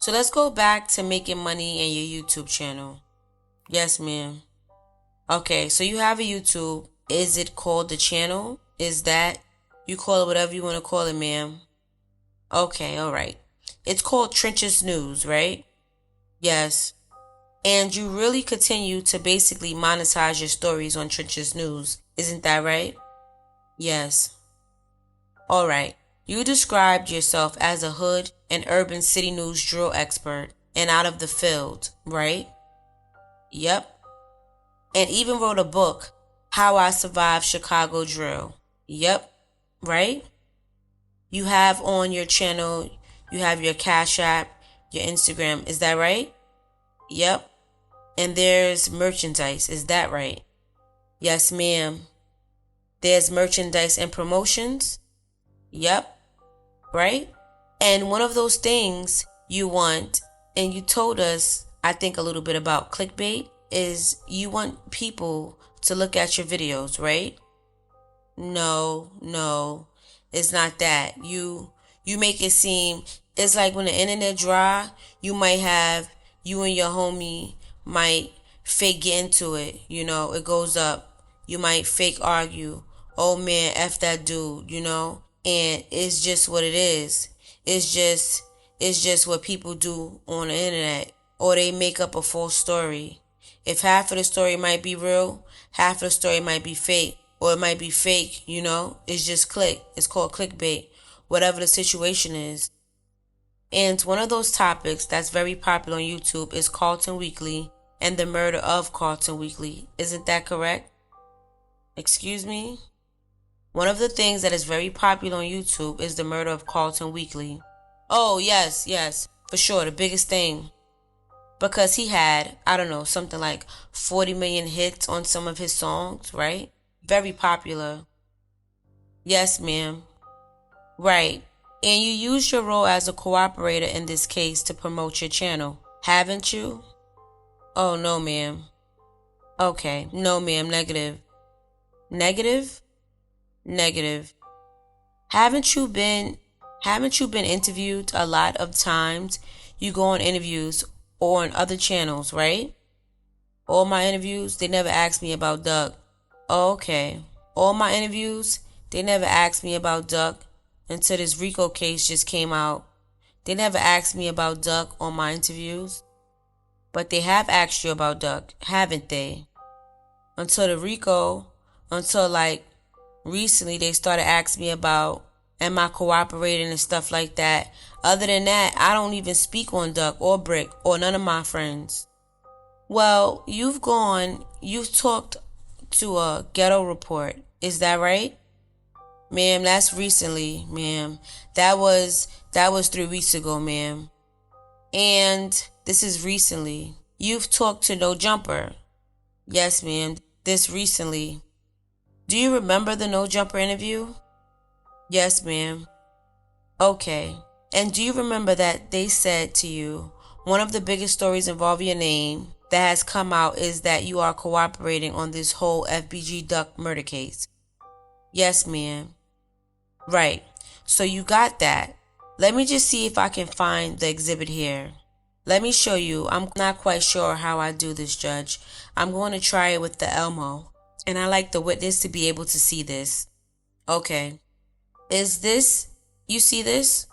So let's go back to making money in your YouTube channel. Yes, ma'am. Okay, so you have a YouTube. Is it called the channel? Is that, you call it whatever you want to call it, ma'am. Okay, all right. It's called Trenches News, right? Yes. And you really continue to basically monetize your stories on Trenches News. Isn't that right? Yes. All right. You described yourself as a hood and urban city news drill expert and out of the field, right? Yep. And even wrote a book, How I Survived Chicago Drill. Yep. Right? You have on your channel, you have your Cash App, your Instagram. Is that right? Yep. And there's merchandise. Is that right? Yes, ma'am. There's merchandise and promotions. Yep. Right? And one of those things you want, and you told us, I think a little bit about clickbait, is you want people to look at your videos, right? No, it's not that. You make it seem, it's like when the internet dry, you and your homie might fake get into it, it goes up. You might fake argue. Oh man, F that dude, and it's just what it is. It's just what people do on the internet, or they make up a false story. If half of the story might be real, half of the story might be fake, or it might be fake, it's just click. It's called clickbait, whatever the situation is. And one of those topics that's very popular on YouTube is Carlton Weekly and the murder of Carlton Weekly. Isn't that correct? Excuse me? One of the things that is very popular on YouTube is the murder of Carlton Weekly. Oh, yes, for sure, the biggest thing. Because he had, I don't know, something like 40 million hits on some of his songs, right? Very popular. Yes, ma'am. Right. And you used your role as a cooperator in this case to promote your channel, haven't you? Oh, no, ma'am. Okay. No, ma'am. Negative. Negative? Negative. Haven't you been interviewed a lot of times? You go on interviews or on other channels, right? All my interviews, they never asked me about Duck. Oh, okay. All my interviews, they never asked me about Duck until this RICO case just came out. They never asked me about Duck on my interviews. But they have asked you about Duck, haven't they? Until like recently they started asking me about, am I cooperating and stuff like that. Other than that, I don't even speak on Duck or Brick or none of my friends. Well, you've talked to a ghetto report. Is that right? Ma'am, that's recently, ma'am. That was 3 weeks ago, ma'am. And this is recently. You've talked to No Jumper. Yes, ma'am. This recently. Do you remember the No Jumper interview? Yes, ma'am. Okay. And do you remember that they said to you, one of the biggest stories involving your name that has come out is that you are cooperating on this whole FBG Duck murder case? Yes, ma'am. Right. So you got that. Let me just see if I can find the exhibit here. Let me show you. I'm not quite sure how I do this, Judge. I'm going to try it with the Elmo. And I like the witness to be able to see this. Okay. Is this, you see this?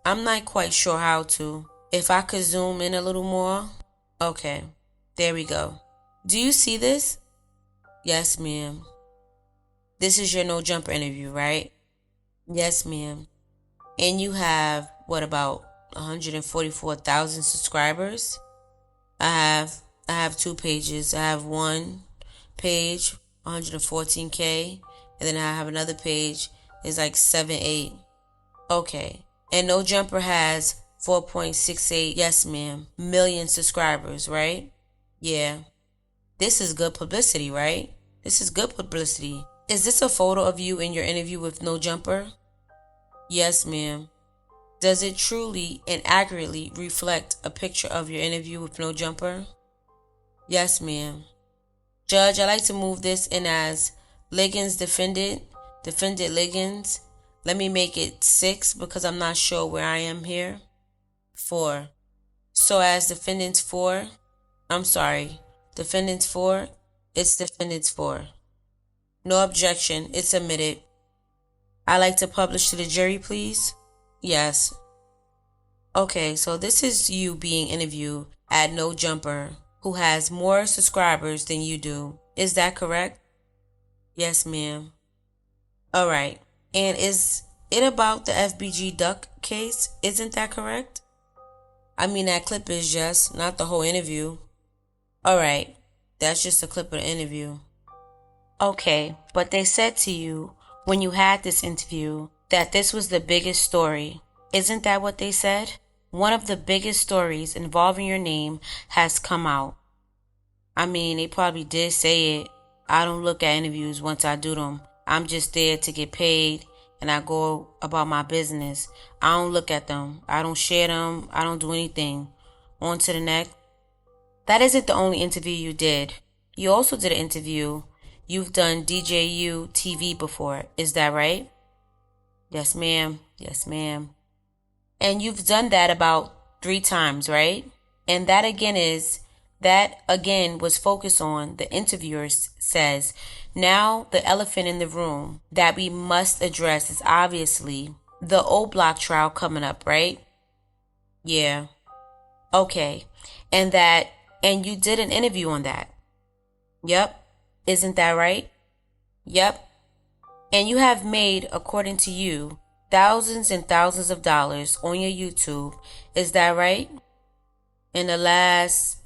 I'm not quite sure how to. If I could zoom in a little more. Okay. There we go. Do you see this? Yes, ma'am. This is your No Jumper interview, right? Yes, ma'am. And you have, what, about 144,000 subscribers? I have 2 pages. I have one page, 114K, and then I have another page, it's like 7-8. Okay. And No Jumper has 4.68, yes ma'am, million subscribers, right? Yeah. This is good publicity, right? This is good publicity. Is this a photo of you in your interview with No Jumper? Yes, ma'am. Does it truly and accurately reflect a picture of your interview with No Jumper? Yes, ma'am. Judge, I like to move this in as Liggins defended Liggins. Let me make it 6 because I'm not sure where I am here. 4. So as defendants for, I'm sorry, defendants for, it's defendants for. No objection, it's admitted. I like to publish to the jury, please. Yes. Okay, so this is you being interviewed at No Jumper, who has more subscribers than you do. Is that correct? Yes, ma'am. All right. And is it about the FBG Duck case? Isn't that correct? I mean, that clip is just, not the whole interview. All right. That's just a clip of the interview. Okay, but they said to you when you had this interview that this was the biggest story. Isn't that what they said? One of the biggest stories involving your name has come out. I mean, they probably did say it. I don't look at interviews once I do them. I'm just there to get paid and I go about my business. I don't look at them. I don't share them. I don't do anything. On to the next. That isn't the only interview you did. You also did an interview. You've done DJU TV before. Is that right? Yes, ma'am. Yes, ma'am. And you've done that about 3 times, right? And that again was focused on, the interviewer says, now the elephant in the room that we must address is obviously the O Block trial coming up, right? Yeah. Okay. And you did an interview on that. Yep. Isn't that right? Yep. And you have made, according to you, thousands and thousands of dollars on your YouTube. Is that right? In the last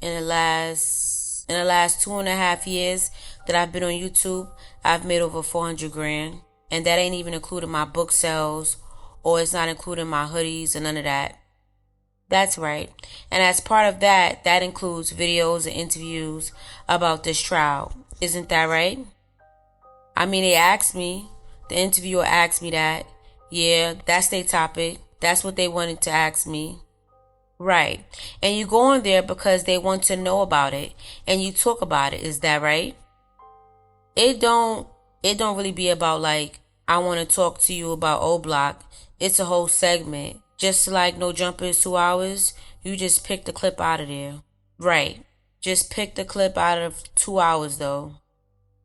2.5 years that I've been on YouTube, I've made over 400 grand. And that ain't even including my book sales, or it's not including my hoodies and none of that. That's right. And as part of that, that includes videos and interviews about this trial. Isn't that right? I mean, they asked me, the interviewer asked me that. Yeah, that's their topic. That's what they wanted to ask me. Right. And you go on there because they want to know about it and you talk about it. Is that right? It don't really be about like, I want to talk to you about O Block. It's a whole segment. Just like No Jumper is 2 hours, you just pick the clip out of there. Right. Just pick the clip out of 2 hours though.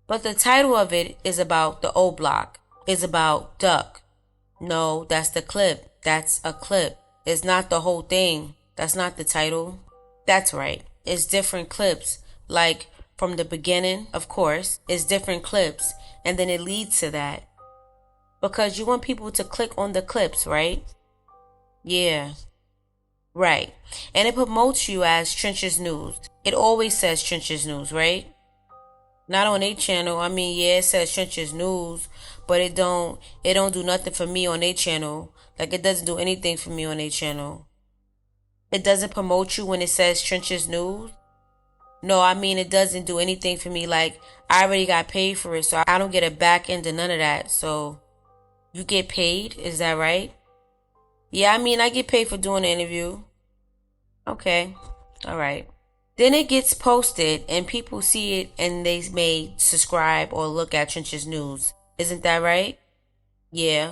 But the title of it is about the O Block. It's about Duck. No, that's the clip. That's a clip. It's not the whole thing. That's not the title. That's right. It's different clips. Like from the beginning, of course, it's different clips. And then it leads to that. Because you want people to click on the clips, right? Yeah. Right. And it promotes you as Trenches News. It always says Trenches News, right? Not on their channel. I mean, yeah, it says Trenches News, but it don't do nothing for me on their channel. Like, it doesn't do anything for me on their channel. It doesn't promote you when it says Trenches News. No, I mean, it doesn't do anything for me. Like, I already got paid for it, so I don't get a back end to none of that. So, you get paid? Is that right? Yeah, I mean, I get paid for doing the interview. Okay. All right. Then it gets posted and people see it and they may subscribe or look at Trenches News. Isn't that right? Yeah.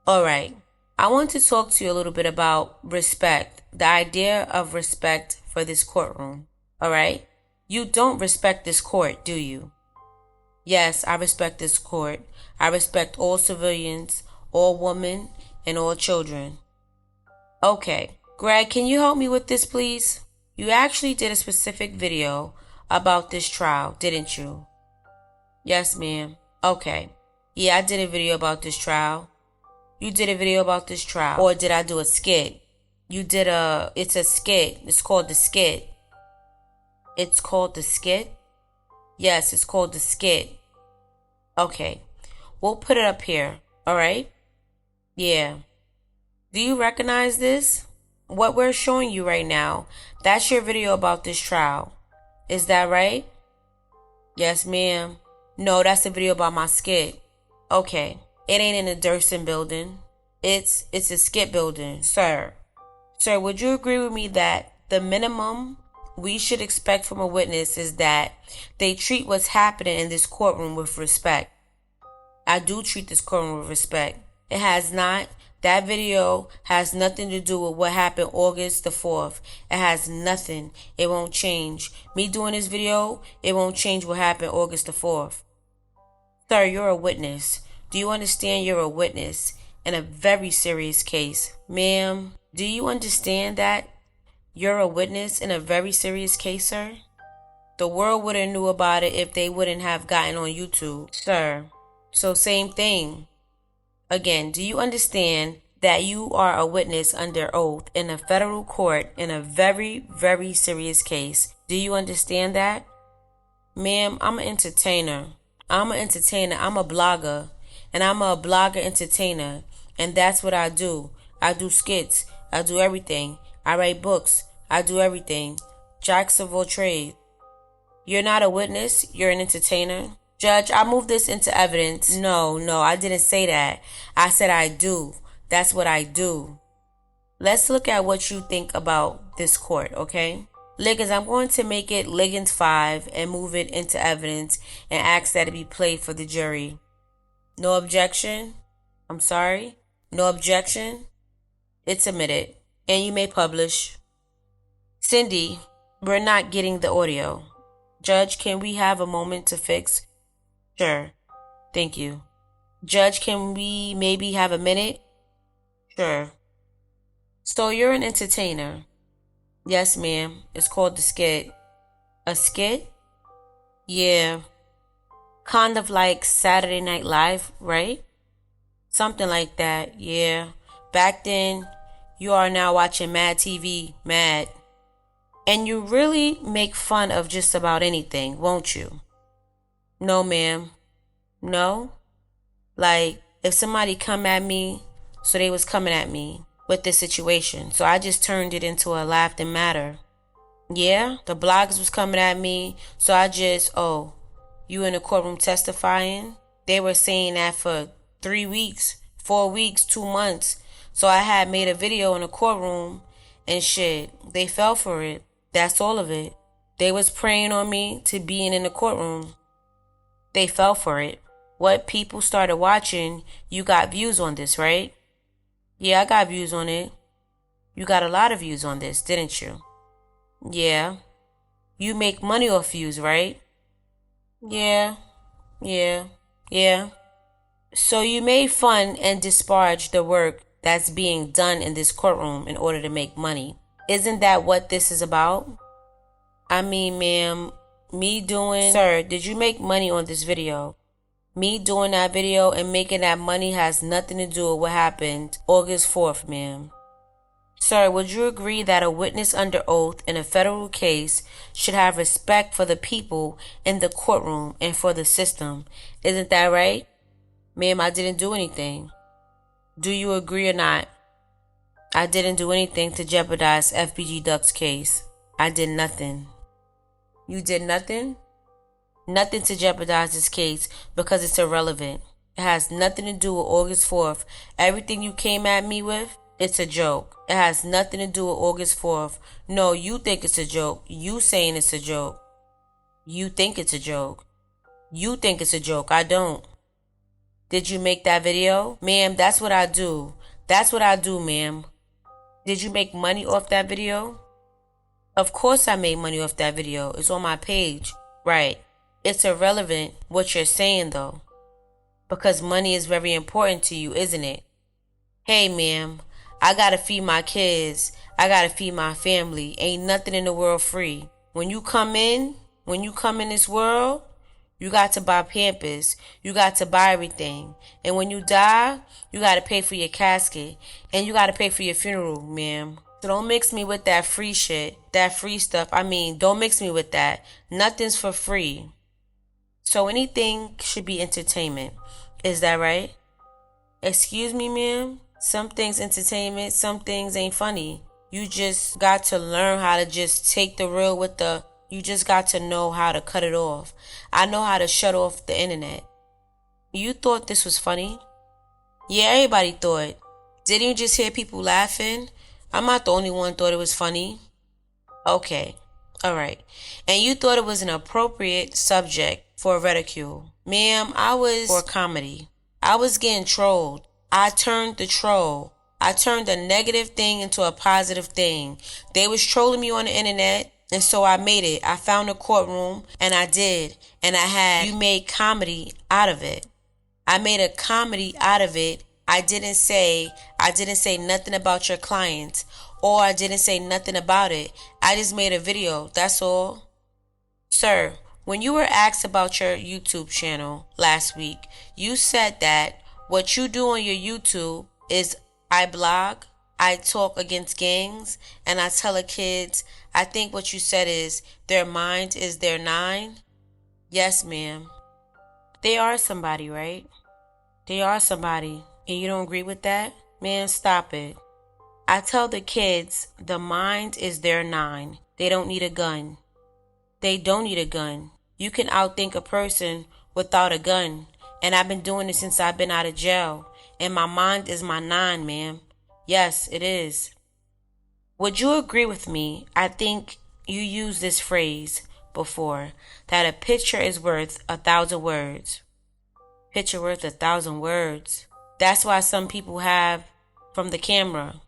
All right. I want to talk to you a little bit about respect. The idea of respect for this courtroom. All right. You don't respect this court, do you? Yes, I respect this court. I respect all civilians, all women, and all children. Okay. Greg, can you help me with this, please? You actually did a specific video about this trial, didn't you? Yes, ma'am. Okay. Yeah, I did a video about this trial. You did a video about this trial. Or did I do a skit? It's a skit. It's called The Skit. It's called The Skit? Yes, it's called The Skit. Okay. We'll put it up here. All right? Yeah. Do you recognize this? What we're showing you right now, that's your video about this trial. Is that right? Yes, ma'am. No, that's a video about my skit. Okay. It ain't in the Durson building. It's a skit building, sir. Sir, would you agree with me that the minimum we should expect from a witness is that they treat what's happening in this courtroom with respect? I do treat this courtroom with respect. It has not That video has nothing to do with what happened August the 4th. It has nothing. It won't change. Me doing this video, it won't change what happened August the 4th. Sir, you're a witness. Do you understand you're a witness in a very serious case? Ma'am, do you understand that you're a witness in a very serious case, sir? The world wouldn't knew about it if they wouldn't have gotten on YouTube, sir. So same thing. Again, do you understand that you are a witness under oath in a federal court in a very, very serious case? Do you understand that? Ma'am, I'm an entertainer. I'm a blogger. And I'm a blogger entertainer. And that's what I do. I do skits. I do everything. I write books. I do everything. Jacks of all trades. You're not a witness. You're an entertainer. Judge, I moved this into evidence. No, I didn't say that. I said I do. That's what I do. Let's look at what you think about this court, okay? Liggins, I'm going to make it Liggins 5 and move it into evidence and ask that it be played for the jury. No objection? I'm sorry? No objection? It's admitted. And you may publish. Cindy, we're not getting the audio. Judge, can we have a moment to fix? Sure. Thank you. Judge, can we maybe have a minute? Sure. So you're an entertainer? Yes, ma'am. It's called the skit. A skit? Yeah. Kind of like Saturday Night Live, right? Something like that, yeah. Back then, you are now watching Mad TV, Mad. And you really make fun of just about anything, won't you? No, ma'am. No? Like, if somebody come at me, so they was coming at me with this situation. So I just turned it into a laughing matter. Yeah, the bloggers was coming at me. So I just, you in the courtroom testifying? They were saying that for 3 weeks, 4 weeks, 2 months. So I had made a video in the courtroom and shit. They fell for it. That's all of it. They was preying on me to being in the courtroom. They fell for it. What people started watching, you got views on this, right? Yeah, I got views on it. You got a lot of views on this, didn't you? Yeah. You make money off views, right? Yeah. So you made fun and disparaged the work that's being done in this courtroom in order to make money. Isn't that what this is about? I mean, ma'am, Sir, did you make money on this video? Me doing that video and making that money has nothing to do with what happened August 4th, ma'am. Sir, would you agree that a witness under oath in a federal case should have respect for the people in the courtroom and for the system? Isn't that right? Ma'am, I didn't do anything. Do you agree or not? I didn't do anything to jeopardize FBG Ducks' case. I did nothing. You did nothing? Nothing to jeopardize this case because it's irrelevant. It has nothing to do with August 4th. Everything you came at me with, it's a joke. It has nothing to do with August 4th. No, you think it's a joke. You saying it's a joke. You think it's a joke. You think it's a joke. I don't. Did you make that video? Ma'am, that's what I do. That's what I do, ma'am. Did you make money off that video? Of course I made money off that video. It's on my page. Right. It's irrelevant what you're saying, though. Because money is very important to you, isn't it? Hey, ma'am, I gotta feed my kids. I gotta feed my family. Ain't nothing in the world free. When you come in this world, you got to buy Pampers. You got to buy everything. And when you die, you got to pay for your casket. And you got to pay for your funeral, ma'am. So don't mix me with that free shit. That free stuff. Don't mix me with that. Nothing's for free. So anything should be entertainment. Is that right? Excuse me, ma'am? Some things entertainment, some things ain't funny. You just got to learn how to just take the real with the... You just got to know how to cut it off. I know how to shut off the internet. You thought this was funny? Yeah, everybody thought. Didn't you just hear people laughing? I'm not the only one thought it was funny. Okay. Alright. And you thought it was an appropriate subject for ridicule. Ma'am, I was for comedy. I was getting trolled. I turned the troll. I turned a negative thing into a positive thing. They was trolling me on the internet, and so I made it. I found a courtroom, and I did. And you made comedy out of it. I made a comedy out of it. I didn't say nothing about your clients, or I didn't say nothing about it. I just made a video. That's all. Sir, when you were asked about your YouTube channel last week, you said that what you do on your YouTube is I blog, I talk against gangs, and I tell the kids, I think what you said is their mind is their nine. Yes, ma'am. They are somebody, right? They are somebody. And you don't agree with that? Man, stop it. I tell the kids the mind is their nine. They don't need a gun. They don't need a gun. You can outthink a person without a gun. And I've been doing it since I've been out of jail. And my mind is my nine, ma'am. Yes, it is. Would you agree with me? I think you used this phrase before, that a picture is worth 1,000 words. Picture worth 1,000 words. That's why some people have from the camera.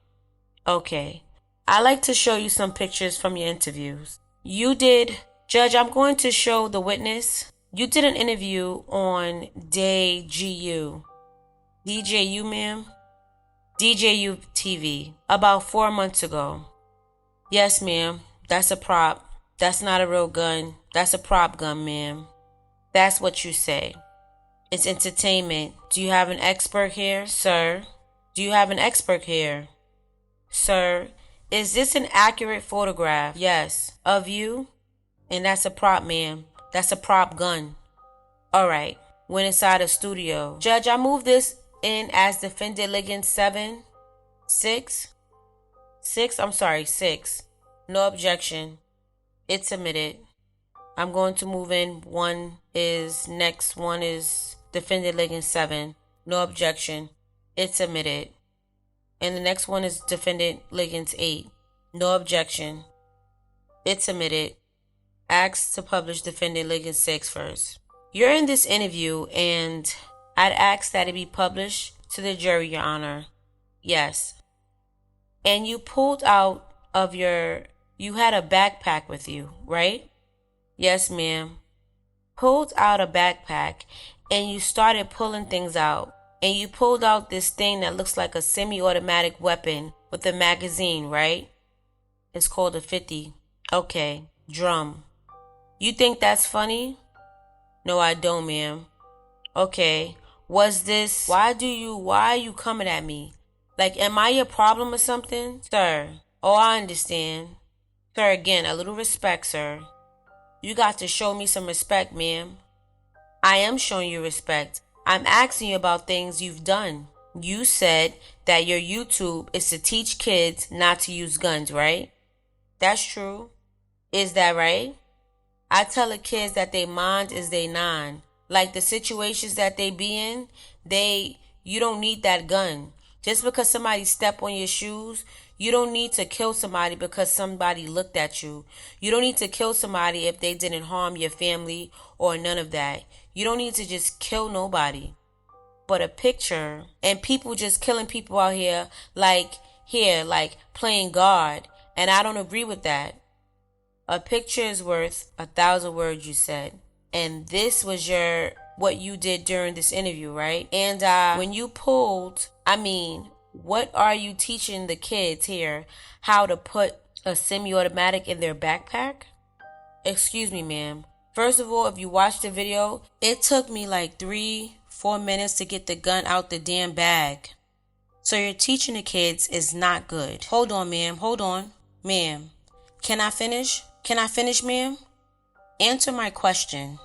Okay. I like to show you some pictures from your interviews. You did, Judge, I'm going to show the witness. You did an interview on DJU, ma'am? DJU TV, about 4 months ago. Yes, ma'am. That's a prop. That's not a real gun. That's a prop gun, ma'am. That's what you say. It's entertainment. Do you have an expert here, sir? Do you have an expert here? Sir, is this an accurate photograph? Yes. Of you? And that's a prop, ma'am. That's a prop gun. All right. Went inside a studio. Judge, I moved this in as defendant litigant 6. No objection. It's submitted. I'm going to move in. One is defendant litigant 7. No objection. It's submitted. And the next one is defendant litigant 8. No objection. It's submitted. Asked to publish defendant litigant 6 first. You're in this interview and I'd ask that it be published to the jury, Your Honor. Yes. And you pulled out of you had a backpack with you, right? Yes, ma'am. Pulled out a backpack and you started pulling things out. And you pulled out this thing that looks like a semi-automatic weapon with a magazine, right? It's called a 50. Okay, drum. You think that's funny? No, I don't, ma'am. Okay, why are you coming at me? Like, am I your problem or something? Sir, oh, I understand. Sir, again, a little respect, sir. You got to show me some respect, ma'am. I am showing you respect. I'm asking you about things you've done. You said that your YouTube is to teach kids not to use guns, right? That's true. Is that right? I tell the kids that their mind is their nine. Like the situations that they be in, you don't need that gun. Just because somebody step on your shoes, you don't need to kill somebody because somebody looked at you. You don't need to kill somebody if they didn't harm your family or none of that. You don't need to just kill nobody. But a picture and people just killing people out here like playing God. And I don't agree with that. A picture is worth 1,000 words, you said. And this was what you did during this interview, right? And when you pulled, what are you teaching the kids here? How to put a semi-automatic in their backpack? Excuse me, ma'am. First of all, if you watch the video, it took me like 3-4 minutes to get the gun out the damn bag. So you're teaching the kids is not good. Hold on, ma'am. Hold on. Ma'am, can I finish? Can I finish, ma'am? Answer my question.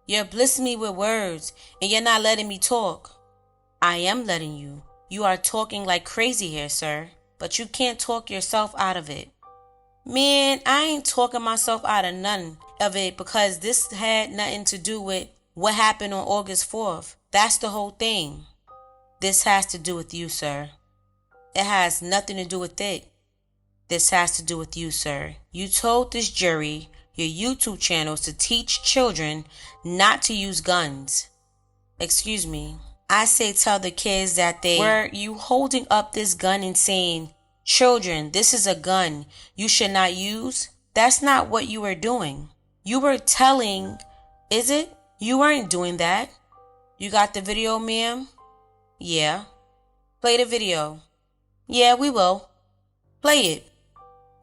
You're blissing me with words and you're not letting me talk. I am letting you. You are talking like crazy here, sir. But you can't talk yourself out of it. Man, I ain't talking myself out of none of it because this had nothing to do with what happened on August 4th. That's the whole thing. This has to do with you, sir. It has nothing to do with it. This has to do with you, sir. You told this jury your YouTube channel is to teach children not to use guns. Excuse me. I say tell the kids that were you holding up this gun and saying, children, this is a gun you should not use? That's not what you were doing. You were telling, is it? You weren't doing that. You got the video, ma'am? Yeah. Play the video. Yeah, we will. Play it.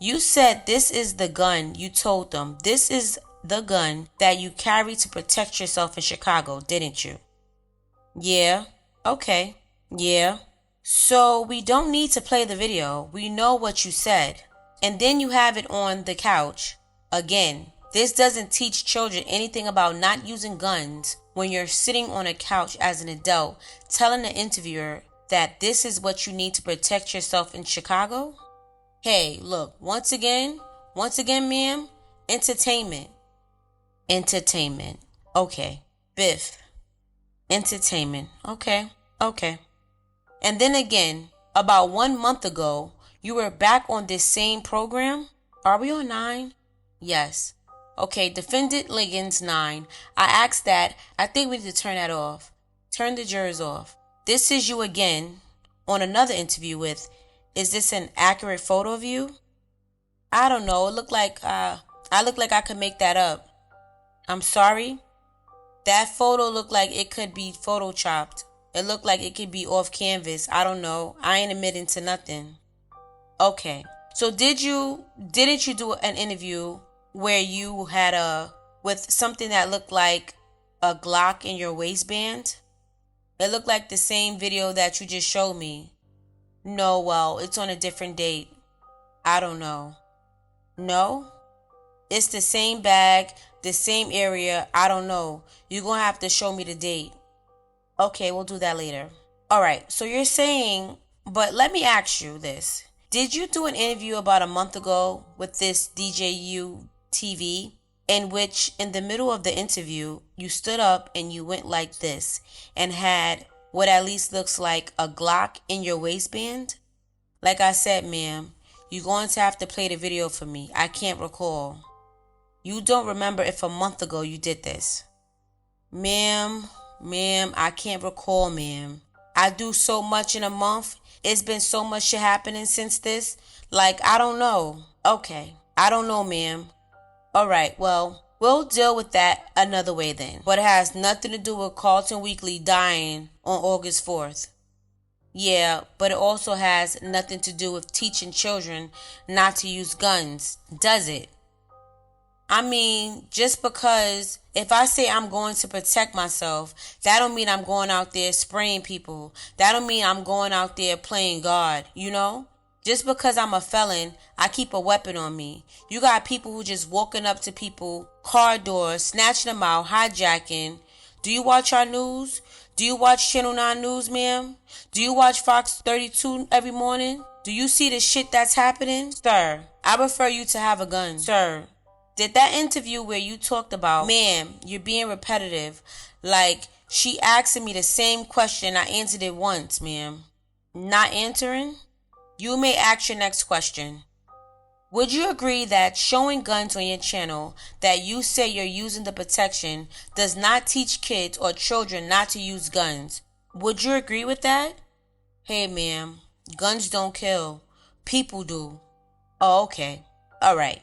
You said this is the gun. You told them this is the gun that you carry to protect yourself in Chicago, didn't you? Yeah. Okay. Yeah. So we don't need to play the video. We know what you said. And then you have it on the couch. Again, this doesn't teach children anything about not using guns when you're sitting on a couch as an adult telling the interviewer that this is what you need to protect yourself in Chicago. Hey, look, once again, ma'am, entertainment. Entertainment. Okay. Biff. Entertainment. Okay. And then again, about 1 month ago, you were back on this same program? Are we on 9? Yes. Okay, Defendant Liggins 9. I asked that. I think we need to turn that off. Turn the jurors off. This is you again on another interview with, is this an accurate photo of you? I don't know. It looked like I look like I could make that up. I'm sorry? That photo looked like it could be photoshopped. It looked like it could be off canvas. I don't know. I ain't admitting to nothing. Okay. So didn't you do an interview where you had with something that looked like a Glock in your waistband? It looked like the same video that you just showed me. No, well, it's on a different date. I don't know. No? It's the same bag, the same area. I don't know. You're going to have to show me the date. Okay, we'll do that later. All right, so you're saying, but let me ask you this. Did you do an interview about a month ago with this DJU TV in which in the middle of the interview, you stood up and you went like this and had what at least looks like a Glock in your waistband? Like I said, ma'am, you're going to have to play the video for me. I can't recall. You don't remember if a month ago you did this. Ma'am, I can't recall, ma'am. I do so much in a month. It's been so much shit happening since this. Like, I don't know. Okay, I don't know, ma'am. All right, well, we'll deal with that another way then. But it has nothing to do with Carlton Weekly dying on August 4th. Yeah, but it also has nothing to do with teaching children not to use guns, does it? I mean, just because if I say I'm going to protect myself, that don't mean I'm going out there spraying people. That don't mean I'm going out there playing God, you know? Just because I'm a felon, I keep a weapon on me. You got people who just walking up to people, car doors, snatching them out, hijacking. Do you watch our news? Do you watch Channel 9 News, ma'am? Do you watch Fox 32 every morning? Do you see the shit that's happening? Sir, I prefer you to have a gun. Sir, did that interview where you talked about, ma'am, you're being repetitive. Like, she asking me the same question. I answered it once, ma'am. Not answering? You may ask your next question. Would you agree that showing guns on your channel that you say you're using the protection does not teach kids or children not to use guns? Would you agree with that? Hey, ma'am, guns don't kill. People do. Oh, okay. All right.